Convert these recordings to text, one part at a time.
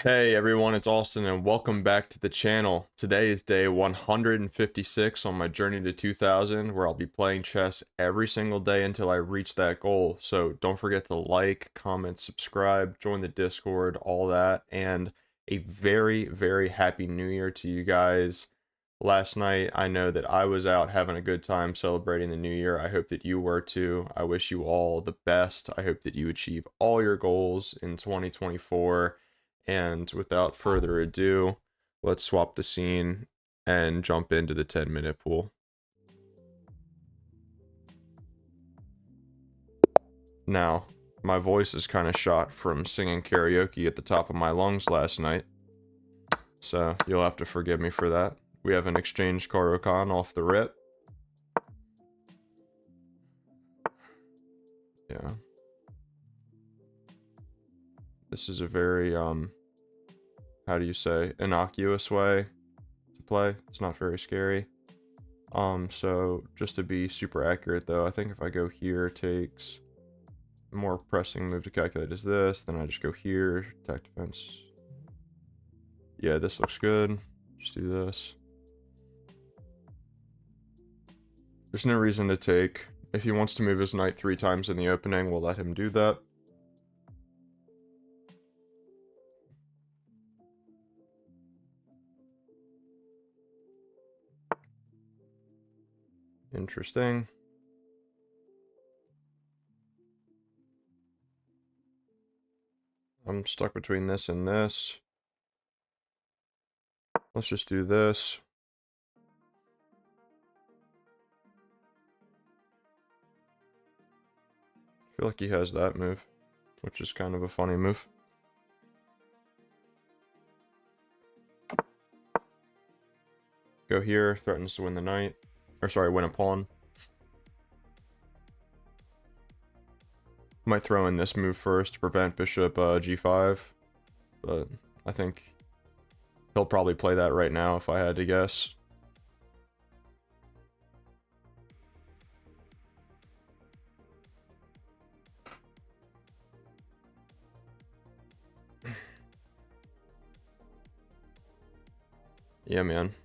Hey everyone, it's Austin and welcome back to the channel. Today is day 156 on my journey to 2000 where I'll be playing chess every single day until I reach that goal. So don't forget to like, comment, subscribe, join the Discord, all that, and a very happy new year to you guys. Last night I know that I was out having a good time celebrating the new year. I hope that you were too. I wish you all the best. I hope that you achieve all your goals in 2024. And without further ado, let's swap the scene and jump into the 10-minute pool. Now, my voice is kind of shot from singing karaoke at the top of my lungs last night, so you'll have to forgive me for that. We have an exchange CARO-KANN off the rip. Yeah. This is a very, how do you say, innocuous way to play. It's not very scary. So just to be super accurate though, I think if I go here, takes more pressing move to calculate is this, then I just go here, attack defense. Yeah, this looks good. Just do this. There's no reason to take. If he wants to move his knight 3 times in the opening, we'll let him do that. Interesting. I'm stuck between this and this. Let's just do this. I feel like he has that move, which is kind of a funny move. Go here, threatens to win the knight. Or sorry, win a pawn. Might throw in this move first to prevent bishop g5, but I think he'll probably play that right now if I had to guess. Yeah, man.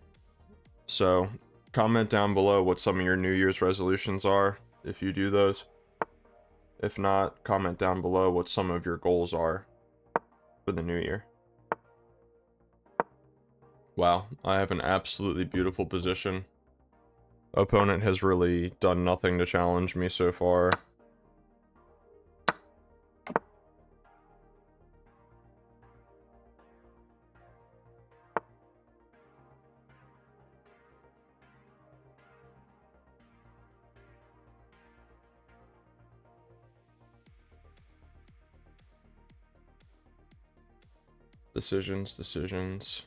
So, comment down below what some of your New Year's resolutions are, if you do those. If not, comment down below what some of your goals are for the new year. Wow, I have an absolutely beautiful position. Opponent has really done nothing to challenge me so far. Decisions.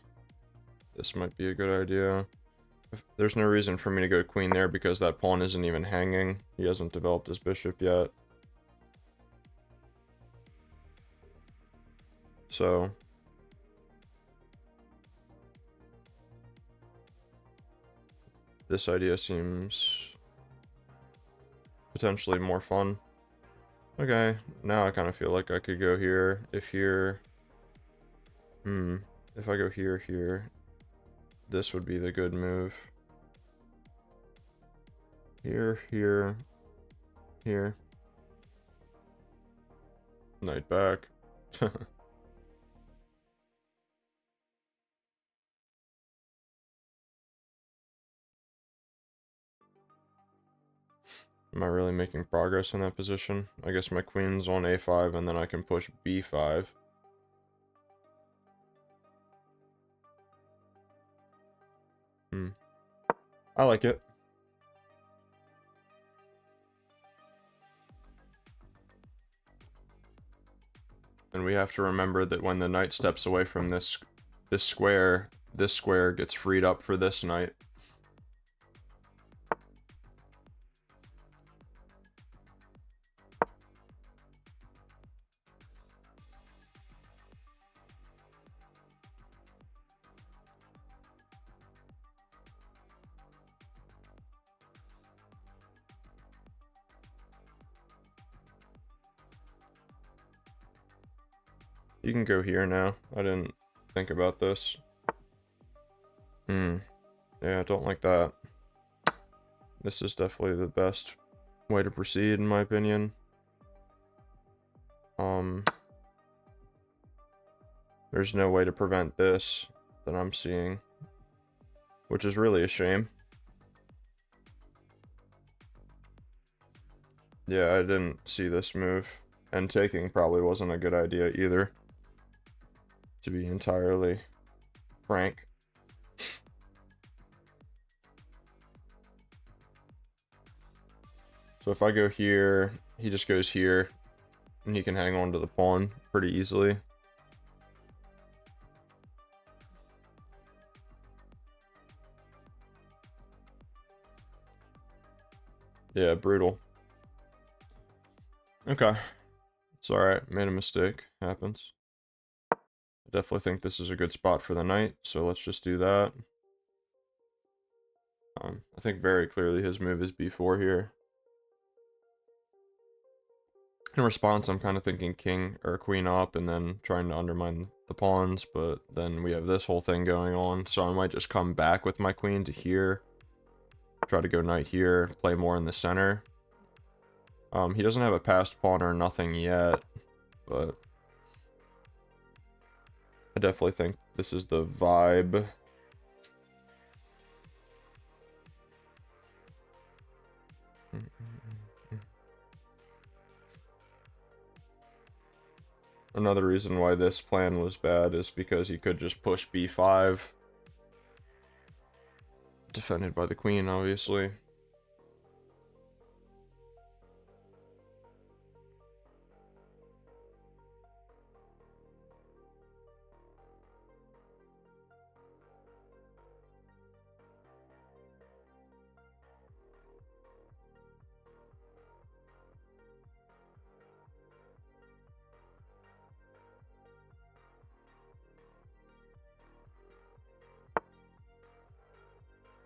This might be a good idea. There's no reason for me to go queen there because that pawn isn't even hanging. He hasn't developed his bishop yet. So this idea seems potentially more fun. Okay, now I kind of feel like I could go here. If here... if I go here, this would be the good move. Here. Knight back. Am I really making progress in that position? I guess my queen's on a5 and then I can push b5. I like it. And we have to remember that when the knight steps away from this square gets freed up for this knight. You can go here now. I didn't think about this. Yeah, I don't like that. This is definitely the best way to proceed, in my opinion. There's no way to prevent this that I'm seeing, which is really a shame. Yeah, I didn't see this move, and taking probably wasn't a good idea either, to be entirely frank. So if I go here, he just goes here, and he can hang on to the pawn pretty easily. Yeah, brutal. Okay. It's alright, made a mistake. Happens. I definitely think this is a good spot for the knight, so let's just do that. I think very clearly his move is b4 here. In response, I'm kind of thinking king or queen up and then trying to undermine the pawns, but then we have this whole thing going on, so I might just come back with my queen to here, try to go knight here, play more in the center. He doesn't have a passed pawn or nothing yet, but I definitely think this is the vibe. Another reason why this plan was bad is because he could just push b5. Defended by the queen, obviously.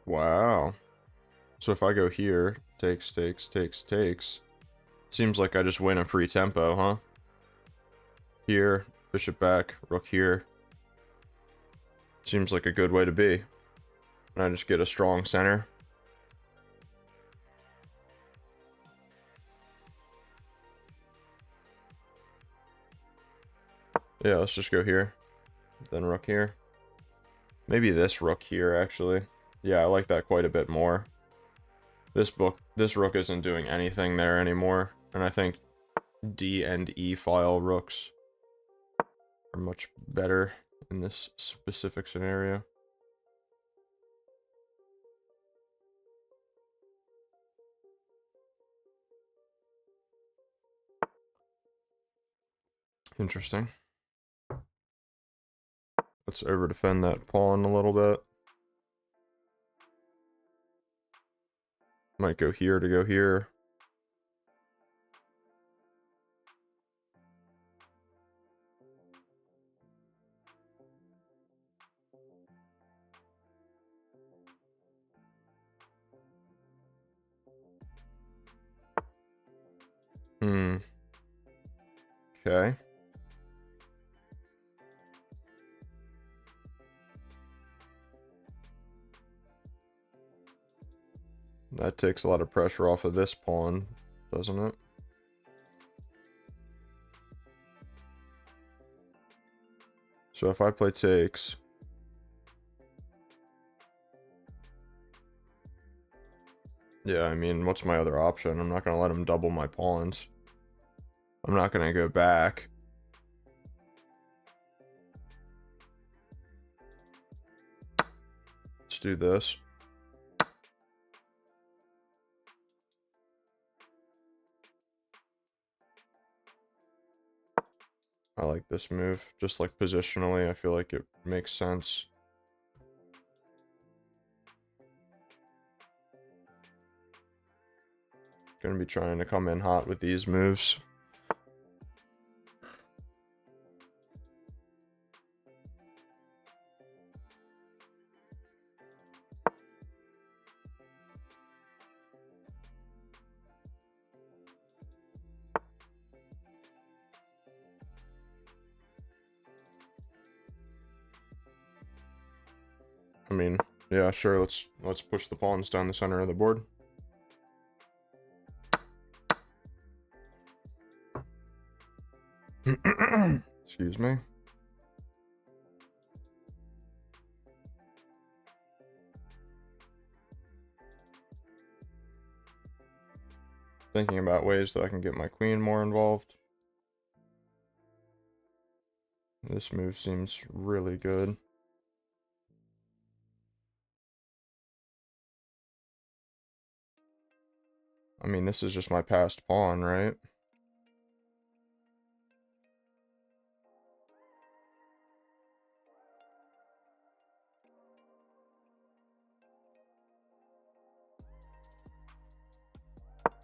Wow. So if I go here, takes, takes, takes, takes. Seems like I just win a free tempo, huh? Here, bishop back, rook here. Seems like a good way to be. And I just get a strong center. Yeah, let's just go here. Then rook here. Maybe this rook here, actually. Yeah, I like that quite a bit more. This rook isn't doing anything there anymore. And I think D and E file rooks are much better in this specific scenario. Interesting. Let's over defend that pawn a little bit. Might go here to go here. Okay. That takes a lot of pressure off of this pawn, doesn't it? So if I play takes, yeah, I mean, what's my other option? I'm not going to let him double my pawns. I'm not going to go back. Let's do this. I like this move. Just like positionally, I feel like it makes sense. Gonna be trying to come in hot with these moves. I mean, yeah, sure, let's push the pawns down the center of the board. Excuse me. Thinking about ways that I can get my queen more involved. This move seems really good. I mean, this is just my passed pawn, right?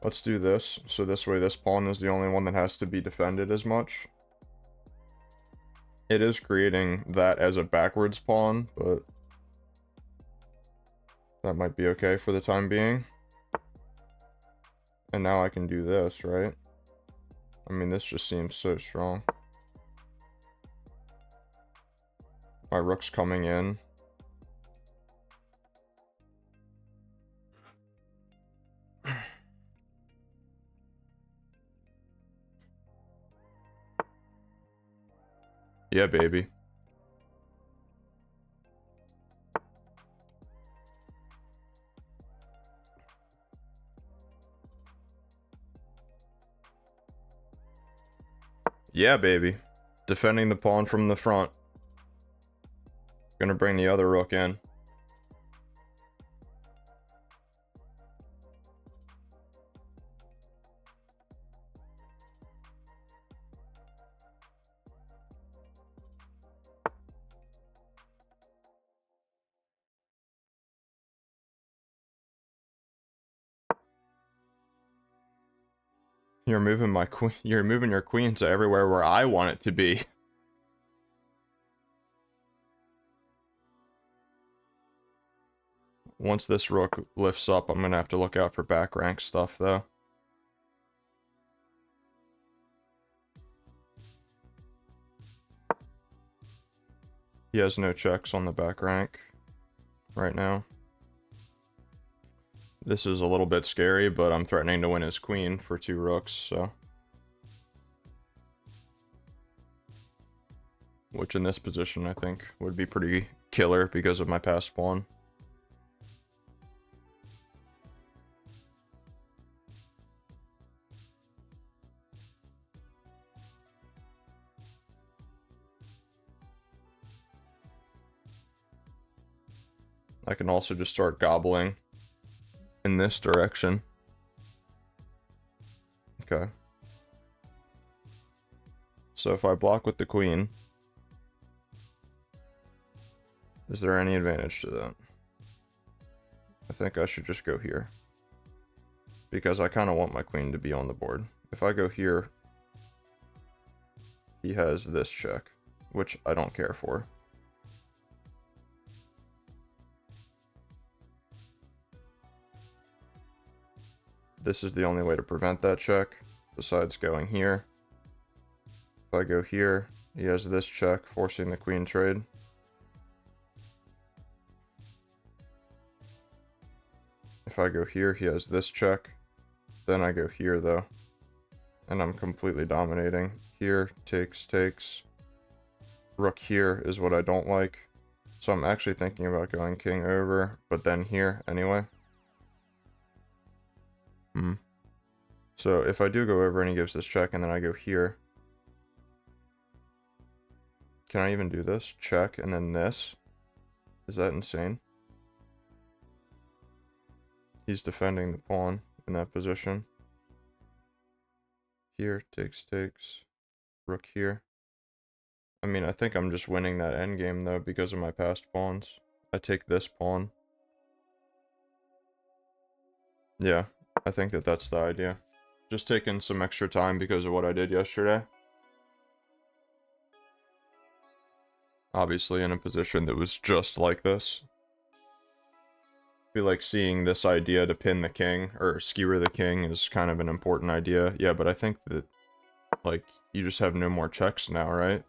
Let's do this. So this way this pawn is the only one that has to be defended as much. It is creating that as a backwards pawn, but that might be okay for the time being. And now I can do this, right? I mean, this just seems so strong. My rook's coming in. Yeah, baby. Yeah, baby. Defending the pawn from the front. Gonna bring the other rook in. You're moving my queen. You're moving your queen to everywhere where I want it to be. Once this rook lifts up, I'm gonna have to look out for back rank stuff, though. He has no checks on the back rank right now. This is a little bit scary, but I'm threatening to win his queen for 2 rooks, so. Which in this position, I think, would be pretty killer because of my passed pawn. I can also just start gobbling in this direction. Okay. So if I block with the queen, is there any advantage to that? I think I should just go here. Because I kind of want my queen to be on the board. If I go here, he has this check, which I don't care for. This is the only way to prevent that check, besides going here. If I go here, he has this check, forcing the queen trade. If I go here, he has this check. Then I go here, though. And I'm completely dominating. Here, takes. Rook here is what I don't like. So I'm actually thinking about going king over, but then here anyway. So if I do go over and he gives this check and then I go here. Can I even do this? Check and then this? Is that insane? He's defending the pawn in that position. Here, takes. Rook here. I mean, I think I'm just winning that endgame though because of my passed pawns. I take this pawn. Yeah, I think that that's the idea. Just taking some extra time because of what I did yesterday. Obviously in a position that was just like this. I feel like seeing this idea to pin the king, or skewer the king, is kind of an important idea. Yeah, but I think that, like, you just have no more checks now, right?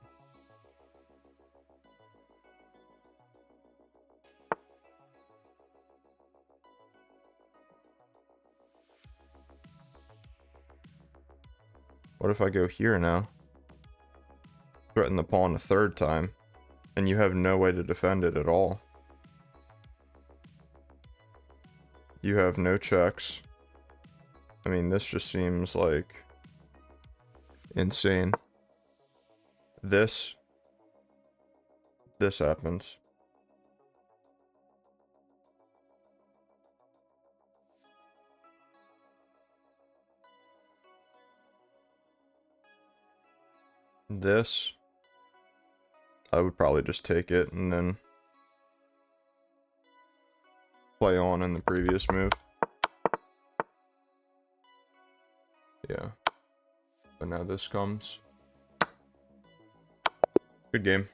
What if I go here now? Threaten the pawn a third time, and you have no way to defend it at all. You have no checks. I mean, this just seems like insane. This happens. This, I would probably just take it and then play on in the previous move. Yeah. But now this comes. Good game.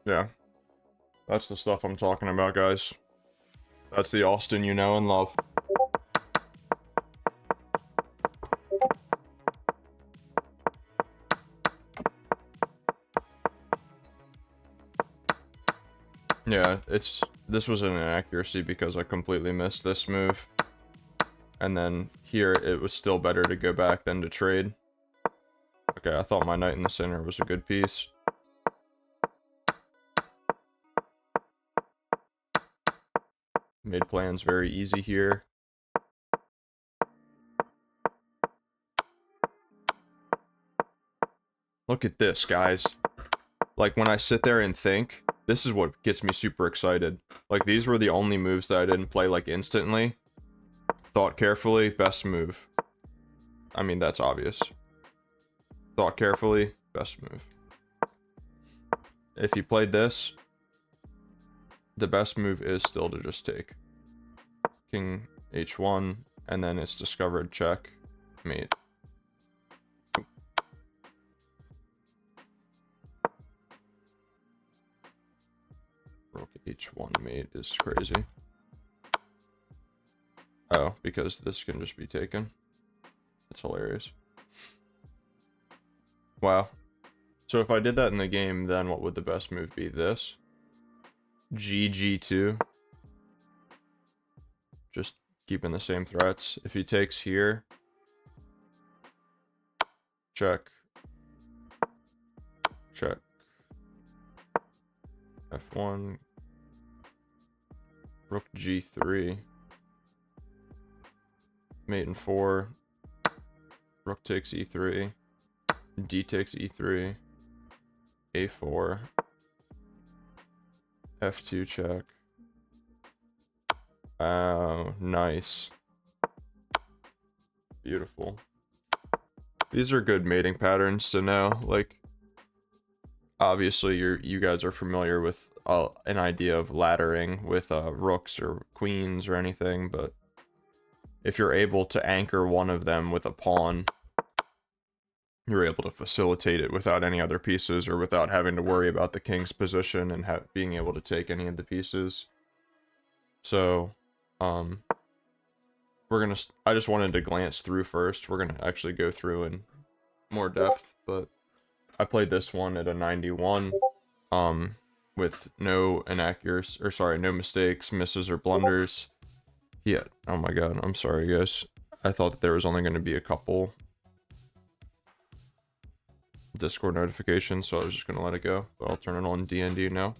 Yeah. That's the stuff I'm talking about, guys. That's the Austin you know and love. Yeah, this was an inaccuracy because I completely missed this move. And then here, it was still better to go back than to trade. Okay, I thought my knight in the center was a good piece. Made plans very easy here. Look at this, guys. Like, when I sit there and think, this is what gets me super excited. Like, these were the only moves that I didn't play, like, instantly. Thought carefully, best move. I mean, that's obvious. Thought carefully, best move. If you played this, the best move is still to just take. King h1, and then it's discovered check, mate. Rook h1 mate is crazy. Oh, because this can just be taken. That's hilarious. Wow. So if I did that in the game, then what would the best move be? This? GG2. Just keeping the same threats. If he takes here, check. Check. F1. Rook G3. Mate in 4. Rook takes E3. D takes E3. A4. F2 check. Oh, nice. Beautiful. These are good mating patterns to know. Like, obviously you guys are familiar with an idea of laddering with rooks or queens or anything, but if you're able to anchor one of them with a pawn, you're able to facilitate it without any other pieces or without having to worry about the king's position and being able to take any of the pieces. So, I just wanted to glance through first. We're gonna actually go through in more depth, but I played this one at a 91, with no inaccuracies, or sorry, no mistakes, misses, or blunders. Yeah, oh my god, I'm sorry, guys. I thought that there was only going to be a couple Discord notifications, so I was just going to let it go, but I'll turn it on DND now.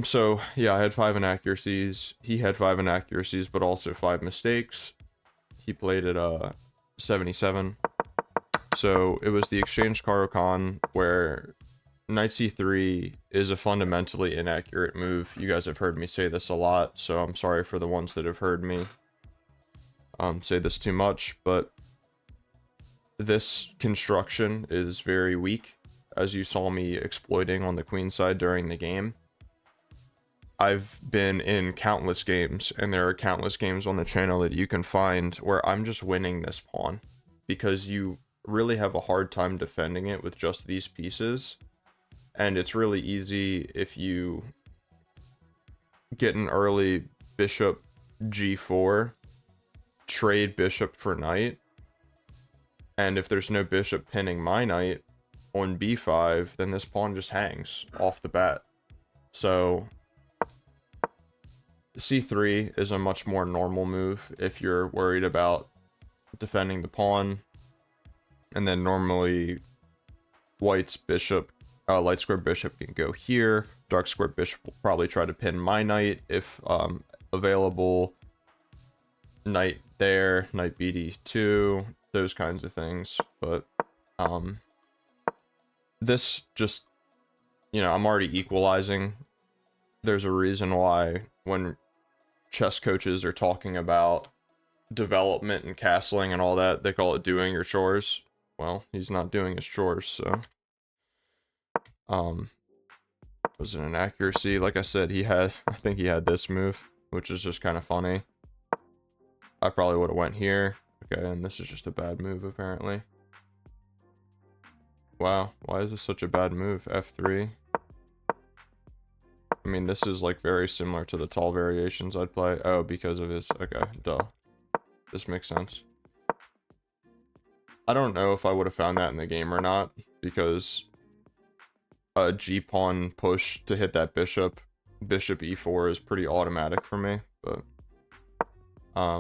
So, yeah, I had 5 inaccuracies. He had 5 inaccuracies, but also 5 mistakes. He played at 77. So, it was the exchange CARO-KANN where knight c3 is a fundamentally inaccurate move. You guys have heard me say this a lot, so I'm sorry for the ones that have heard me say this too much, but this construction is very weak, as you saw me exploiting on the queen side during the game. I've been in countless games, and there are countless games on the channel that you can find where I'm just winning this pawn because you really have a hard time defending it with just these pieces. And it's really easy if you get an early bishop g4, trade bishop for knight, and if there's no bishop pinning my knight on b5, then this pawn just hangs off the bat. So c3 is a much more normal move if you're worried about defending the pawn. And then normally white's bishop, light square bishop can go here. Dark square bishop will probably try to pin my knight if available. Knight there, knight bd2, those kinds of things. But this just, you know, I'm already equalizing. There's a reason why when chess coaches are talking about development and castling and all that, they call it doing your chores. Well, he's not doing his chores, so was it an accuracy? Like I said, I think he had this move, which is just kind of funny. I probably would have went here. Okay, and this is just a bad move apparently. Wow, why is this such a bad move? F3. I mean, this is like very similar to the tall variations I'd play. Oh, because of his, okay, duh. This makes sense. I don't know if I would have found that in the game or not, because a G-pawn push to hit that bishop e4 is pretty automatic for me, but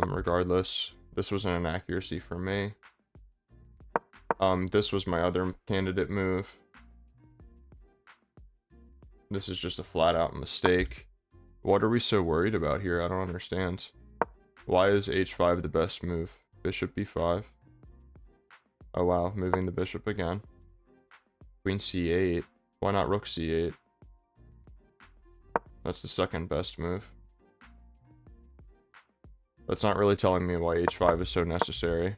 regardless, this was an inaccuracy for me. This was my other candidate move. This is just a flat-out mistake. What are we so worried about here? I don't understand. Why is h5 the best move? Bishop b5. Oh wow, moving the bishop again. Queen c8. Why not rook c8? That's the second best move. That's not really telling me why h5 is so necessary.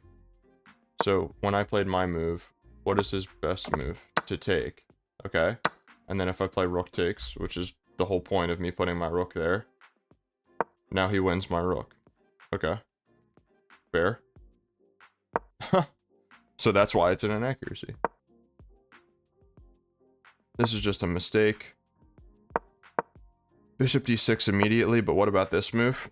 So when I played my move, what is his best move? To take. Okay. And then if I play rook takes, which is the whole point of me putting my rook there, now he wins my rook. Okay. Fair. So that's why it's an inaccuracy. This is just a mistake. Bishop d6 immediately, but what about this move?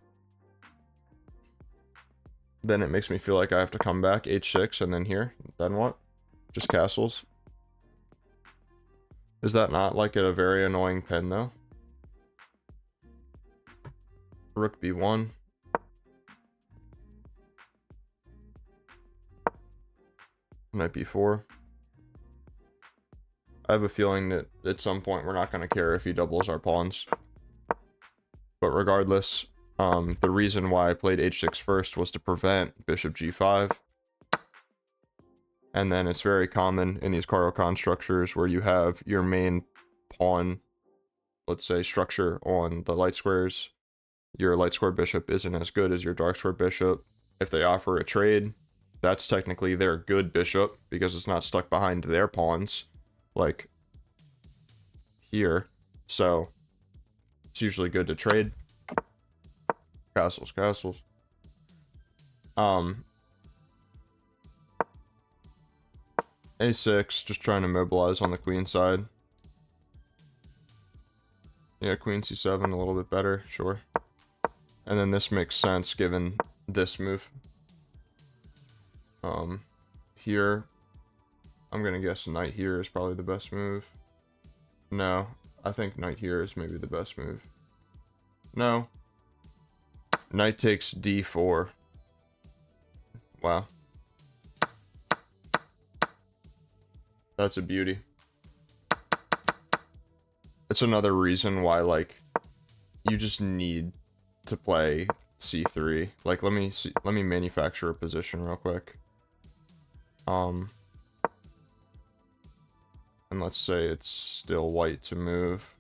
Then it makes me feel like I have to come back, h6, and then here. Then what? Just castles. Is that not like a very annoying pin though? Rook b1. Knight b4. I have a feeling that at some point we're not going to care if he doubles our pawns. But regardless, the reason why I played h6 first was to prevent bishop g5. And then it's very common in these CARO-KANN structures where you have your main pawn, let's say, structure on the light squares. Your light square bishop isn't as good as your dark square bishop. If they offer a trade, that's technically their good bishop because it's not stuck behind their pawns, like here. So it's usually good to trade. Castles, castles. A6, just trying to mobilize on the queen side. Yeah, queen c7, a little bit better, sure. And then this makes sense given this move. Here, I'm gonna guess knight here is probably the best move. No, I think knight here is maybe the best move. No. Knight takes d4. Wow. That's a beauty. It's another reason why, like, you just need to play c3. Like, let me manufacture a position real quick. And let's say it's still white to move.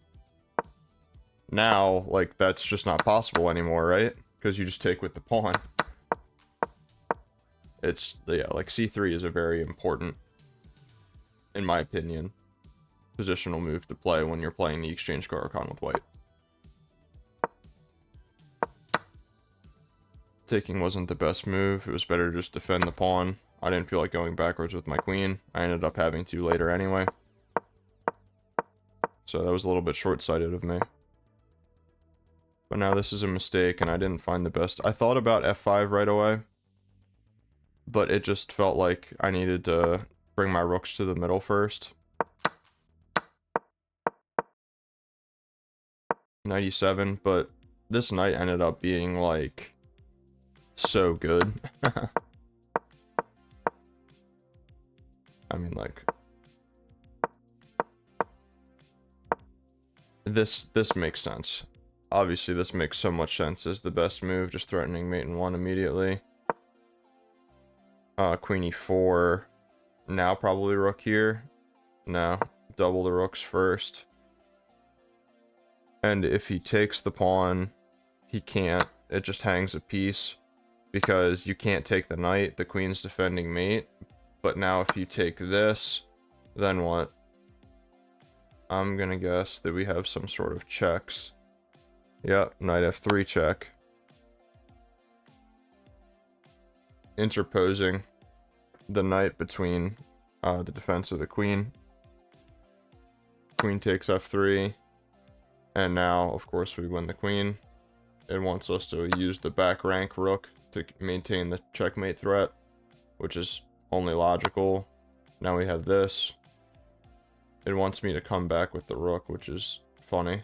Now, like, that's just not possible anymore, right? Because you just take with the pawn. It's, yeah, like, c3 is a very important, in my opinion, positional move to play when you're playing the exchange CARO-KANN with white. Taking wasn't the best move. It was better to just defend the pawn. I didn't feel like going backwards with my queen. I ended up having to later anyway. So that was a little bit short-sighted of me. But now this is a mistake, and I didn't find the best. I thought about f5 right away, but it just felt like I needed to bring my rooks to the middle first. 97, but this knight ended up being, like, so good. I mean, like, this makes sense. Obviously, this makes so much sense as the best move, just threatening mate in 1 immediately. Queen e4. Now probably rook here. No, double the rooks first. And if he takes the pawn, he can't. It just hangs a piece because you can't take the knight. The queen's defending mate. But now if you take this, then what? I'm gonna guess that we have some sort of checks. Yep, knight f3 check. Interposing the knight between the defense of the queen. Queen takes f3. And now, of course, we win the queen. It wants us to use the back rank rook to maintain the checkmate threat, which is only logical. Now we have this. It wants me to come back with the rook, which is funny.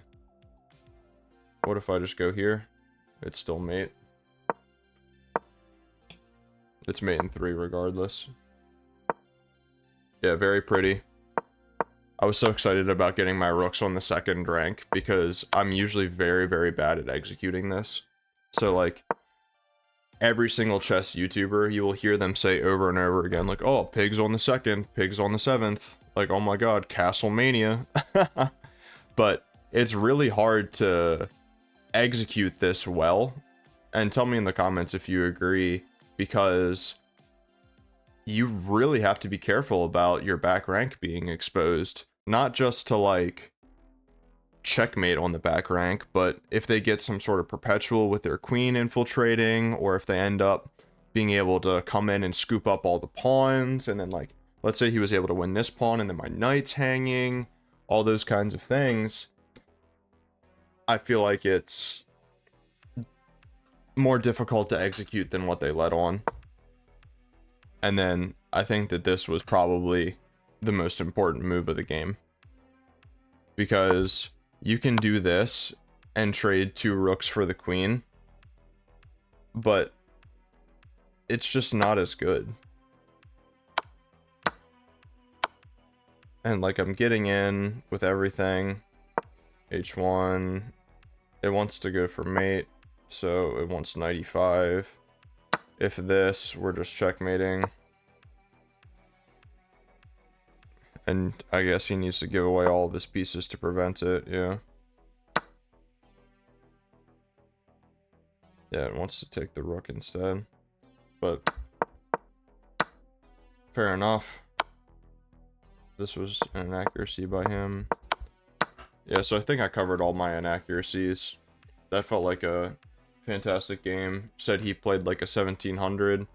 What if I just go here? It's still mate. It's mate in 3 regardless. Yeah, very pretty. I was so excited about getting my rooks on the 2nd rank because I'm usually very, very bad at executing this. So, like, every single chess YouTuber, you will hear them say over and over again, like, oh, pigs on the 2nd, pigs on the 7th. Like, oh my god, Castle Mania. But it's really hard to execute this well. And tell me in the comments if you agree, because you really have to be careful about your back rank being exposed. Not just to, like, checkmate on the back rank, but if they get some sort of perpetual with their queen infiltrating, or if they end up being able to come in and scoop up all the pawns, and then, like, let's say he was able to win this pawn, and then my knight's hanging, all those kinds of things. I feel like it's more difficult to execute than what they let on. And then I think that this was probably the most important move of the game, because you can do this and trade 2 rooks for the queen, but it's just not as good. And, like, I'm getting in with everything. H1. It wants to go for mate, so it wants knight e5. If this, we're just checkmating. And I guess he needs to give away all of his pieces to prevent it, yeah. Yeah, it wants to take the rook instead. But fair enough. This was an inaccuracy by him. Yeah, so I think I covered all my inaccuracies. That felt like a fantastic game. Said he played like a 1700,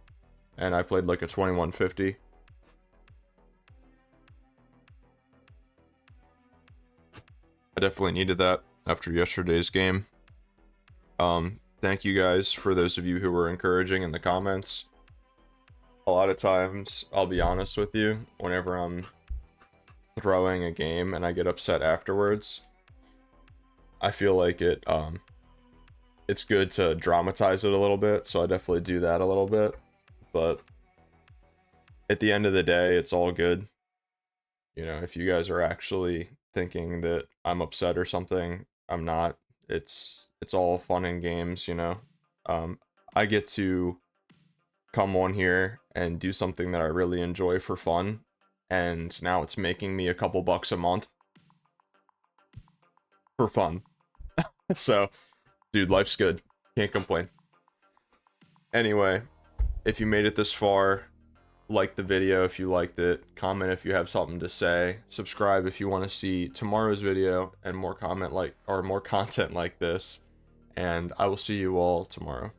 and I played like a 2150. I definitely needed that after yesterday's game. Thank you guys for those of you who were encouraging in the comments. A lot of times, I'll be honest with you, whenever I'm throwing a game and I get upset afterwards, I feel like it's good to dramatize it a little bit, so I definitely do that a little bit. But at the end of the day, it's all good. You know, if you guys are actually thinking that I'm upset or something, I'm not. It's all fun and games, you know. I get to come on here and do something that I really enjoy for fun, and now it's making me a couple bucks a month for fun. So, dude, life's good. Can't complain. Anyway, if you made it this far, like the video if you liked it, comment if you have something to say, subscribe if you want to see tomorrow's video and more content like this, and I will see you all tomorrow.